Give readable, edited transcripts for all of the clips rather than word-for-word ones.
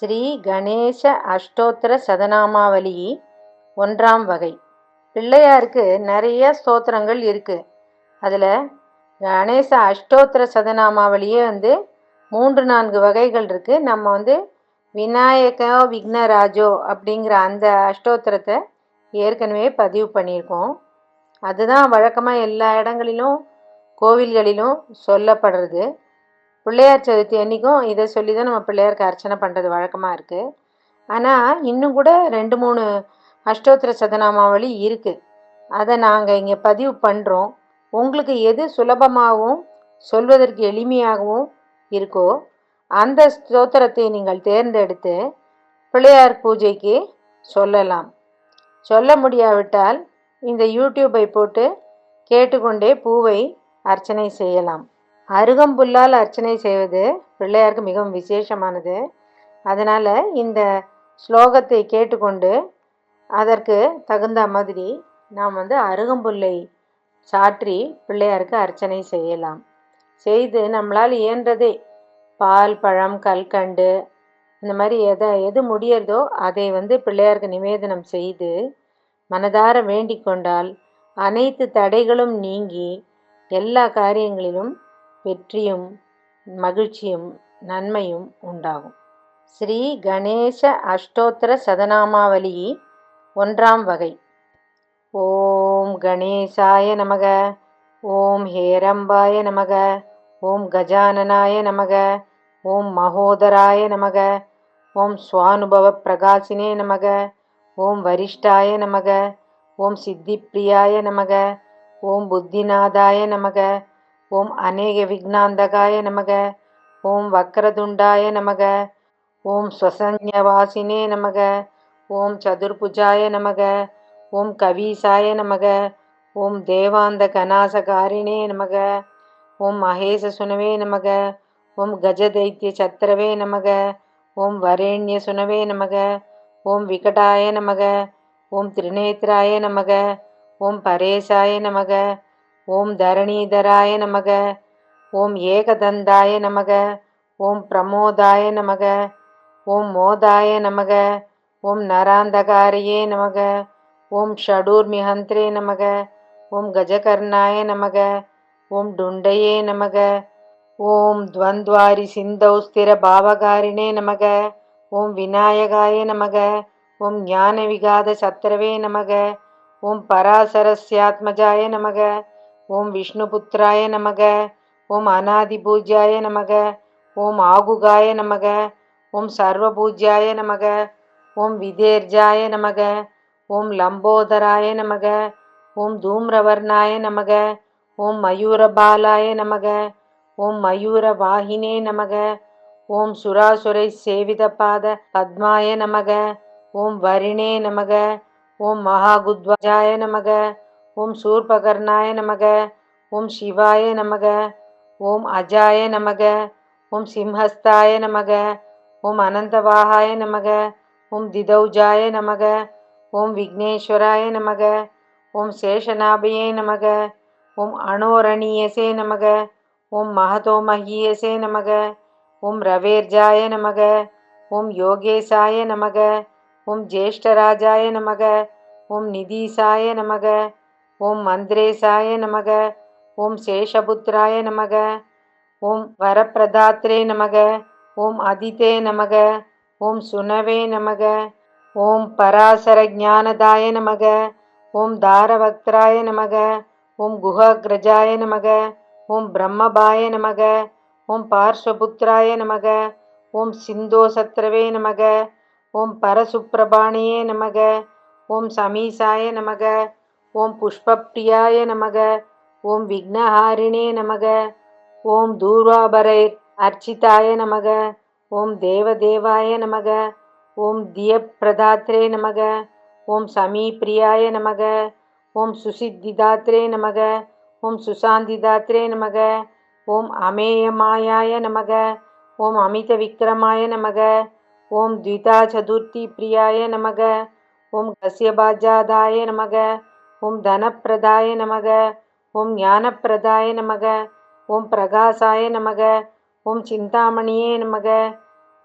ஸ்ரீ கணேச அஷ்டோத்திர சதநாமாவளி 1ஆம் வகை. பிள்ளையாருக்கு நிறைய ஸ்தோத்திரங்கள் இருக்குது. அதில் கணேச அஷ்டோத்திர சதநாமாவளியே 3-4 வகைகள் இருக்குது. நம்ம விநாயகா விக்னராஜோ அப்படிங்கிற அந்த அஷ்டோத்திரத்தை ஏற்கனவே பதிவு பண்ணியிருக்கோம். அதுதான் வழக்கமாக எல்லா இடங்களிலும் கோவில்களிலும் சொல்லப்படுறது. பிள்ளையார் சதுர்த்தி அன்றைக்கும் இதை சொல்லி தான் நம்ம பிள்ளையாருக்கு அர்ச்சனை பண்ணுறது வழக்கமாக இருக்குது. ஆனால் இன்னும் கூட 2-3 அஷ்டோத்திர சதநாமாவளி இருக்குது. அதை நாங்கள் இங்கே பதிவு பண்ணுறோம். உங்களுக்கு எது சுலபமாகவும் சொல்வதற்கு எளிமையாகவும் இருக்கோ அந்த ஸ்தோத்திரத்தை நீங்கள் தேர்ந்தெடுத்து பிள்ளையார் பூஜைக்கு சொல்லலாம். சொல்ல முடியாவிட்டால் இந்த யூடியூப்பை போட்டு கேட்டுக்கொண்டே பூவை அர்ச்சனை செய்யலாம். அருகம்புல்லால் அர்ச்சனை செய்வது பிள்ளையாருக்கு மிகவும் விசேஷமானது. அதனால் இந்த ஸ்லோகத்தை கேட்டுக்கொண்டு அதற்கு தகுந்த மாதிரி நாம் அருகம்புல்லை சாற்றி பிள்ளையாருக்கு அர்ச்சனை செய்யலாம். செய்து நம்மளால் இயன்றதே பால், பழம், கல்கண்டு இந்த மாதிரி எது முடியறதோ அதை பிள்ளையாருக்கு நிவேதனம் செய்து மனதார வேண்டிக் கொண்டால் அனைத்து தடைகளும் நீங்கி எல்லா காரியங்களிலும் வெற்றியும் மகிழ்ச்சியும் நன்மையும் உண்டாகும். ஸ்ரீ கணேச அஷ்டோத்திர சதநாமாவளி 1ஆம் வகை. ஓம் கணேசாய நமக, ஓம் ஹேரம்பாய நமக, ஓம் கஜானனாய நமக, ஓம் மகோதராய நமக, ஓம் ஸ்வானுபவ பிரகாசினே நமக, ஓம் வரிஷ்டாய நமக, ஓம் சித்திப்பிரியாய நமக, ஓம் புத்திநாதாய நமக, ஓம் அநேக விக்னாந்தகாய நமக, ஓம் வக்ரதுண்டாய நமக, ஓம் ஸ்வசன்யவாசினே நமக, ஓம் சதுர்புஜாய நமக, ஓம் கவீசாய நமக, ஓம் தேவாந்த கநாசகாரிணே நமக, ஓம் மகேச சுனவே நமக, ஓம் கஜதைத்திய சத்திரவே நமக, ஓம் வரேண்ய சுனவே நமக, ஓம் விகடாய நமக, ஓம் திரிநேத்ராய நமக, ஓம் பரேசாய நமக, ஓம் தரணீதராய நமக, ஓம் ஏகதந்தாய நமக, ஓம் பிரமோதாய நமக, ஓம் மோதாய நமக, ஓம் நராந்தகாரியே நமக, ஓம் ஷடூர்மிஹந்திரே நமக, ஓம் கஜகர்ணாய நமக, ஓம் டுண்டயே நமக, ஓம் துவந்த்வாரி சிந்தௌஸ்திர பாவகாரிணே நமக, ஓம் விநாயகாய நமக, ஓம் ஞான விகாத சத்திரவே நமக, ஓம் பராசரஸ்யாத்மஜாய நமக, ஓம் விஷ்ணுபுத்திராய நமக, ஓம் அநாதிபூஜ்யாய நமக, ஓம் ஆகுகாய நமக, ஓம் சர்வபூஜ்யாய நமக, ஓம் விதேர்ஜாய நமக, ஓம் லம்போதராய நமக, ஓம் தூம்ரவர்ணாய நமக, ஓம் மயூரபாலாய நமக, ஓம் மயூரவாகினே நமக, ஓம் சுராசுரை சேவிதபாத பத்மாய நமக, ஓம் வரிணே நமக, ஓம் மகாகுத்வஜாய நமக, ஓம் சூர்பகர்ணாய நமக, ஓம் சிவாய நமக, ஓம் அஜாய நமக, ஓம் சிம்ஹஸ்தாய நமக, ஓம் அனந்தவாகாய நமக, ஓம் திதௌஜாய நமக, ஓம் விக்னேஸ்வராய நமக, ஓம் சேஷநாபயே நமக, ஓம் அனோரணியசே நமக, ஓம் மகதோமஹீயசே நமக, ஓம் ரவேர்ஜாய நமக, ஓம் யோகேசாய நமக, ஓம் ஜேஷ்டராஜாய நமக, ஓம் நிதீசாய நமக, ஓம் மந்திரேசாய நமக, ஓம் சேஷபுத்திராய நமக, ஓம் வரப்பிரதாத்ரே நமக, ஓம் அதிதே நமக, ஓம் சுனவே நமக, ஓம் பராசர ஞானதாய நமக, ஓம் தாரவக்திராய நமக, ஓம் குஹாக்ரஜாய நமக, ஓம் பிரம்மபாய நமக, ஓம் பார்ஸ்வபுத்திராய நமக, ஓம் சிந்தோசத்ரவே நமக, ஓம் பரசுப்பிரபாணியே நமக, ஓம் சமீசாய நமக, ஓம் புஷ்பப்ரியாய நமக, ஓம் விக்னஹாரிணே நமக, ஓம் தூர்வாபரை அர்ச்சிதாய நமக, ஓம் தேவதேவாய நமக, ஓம் தியப்பிரதாத்ரே நமக, ஓம் சமீப்ரியாய நமக, ஓம் சுசித்திதாத்ரே நமக, ஓம் சுசாந்திதாத்ரே நமக, ஓம் அமேயமாயாய நமக, ஓம் அமித விக்ரமாய நமக, ஓம் த்விதா சதுர்த்தி பிரியாய நமக, ஓம் கஸ்யபாஜாதாய நமக, ஓம் தனப்பிரதாய நமக, ஓம் ஞானப்பிரதாய நமக, ஓம் பிரகாசாய நமக, ஓம் சிந்தாமணியே நமக,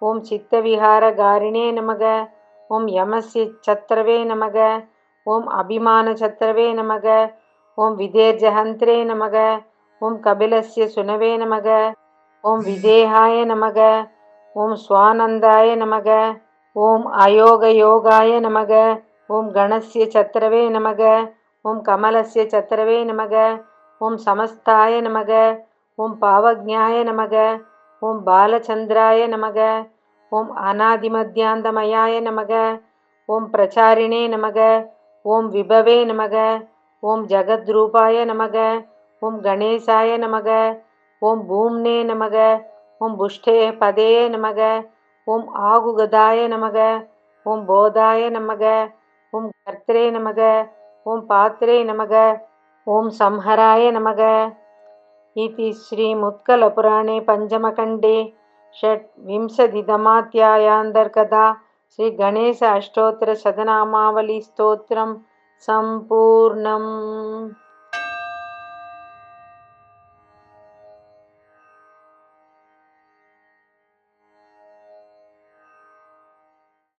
ஓம் சித்தவிஹாரகாரிணே நமக. ஓம் யமஸ்ய சத்ரவே நமக. ஓம் அபிமான சத்ரவே நமக. ஓம் விதேர்ஜஹந்திரே நமக. ஓம் கபிலஸ்ய சுனவே நமக. ஓம் விதேகாய நமக. ஓம் ஸ்வானந்தாய நமக. ஓம் அயோகயோகாய நமக. ஓம் கணஸ்ய சத்ரவே நமக. ஓம் கமலஸ்ய சத்ரவே நமக. ஓம் சமஸ்தாய நமக. ஓம் பாவஜ்ஞாய நமக. ஓம் பாலச்சந்திராய நமக. ஓம் அநாதிமத்யாந்தமயாய நமக. ஓம் பிரச்சாரிணே நமக. ஓம் விபவே நமக. ஓம் ஜகத்ரூபாய நமக. ஓம் கணேசாய நமக. ஓம் பூம்னே நமக. ஓம் புஷ்டே பதே நமக. ஓம் ஆகுகதாய நமக. ஓம் போதாய நமக. ஓம் கர்த்ரே நமக. ஓம் பாத்ரே நமக. ஓம் சம்ஹராய நமக. इति श्रीमुत्कलपुराणे पञ्चमखण्डे षड्विंशतितमाध्यायान्तर्गता श्रीगणेश अष्टोत्तरशतनामावलीस्तोत्रं सम्पूर्णम्।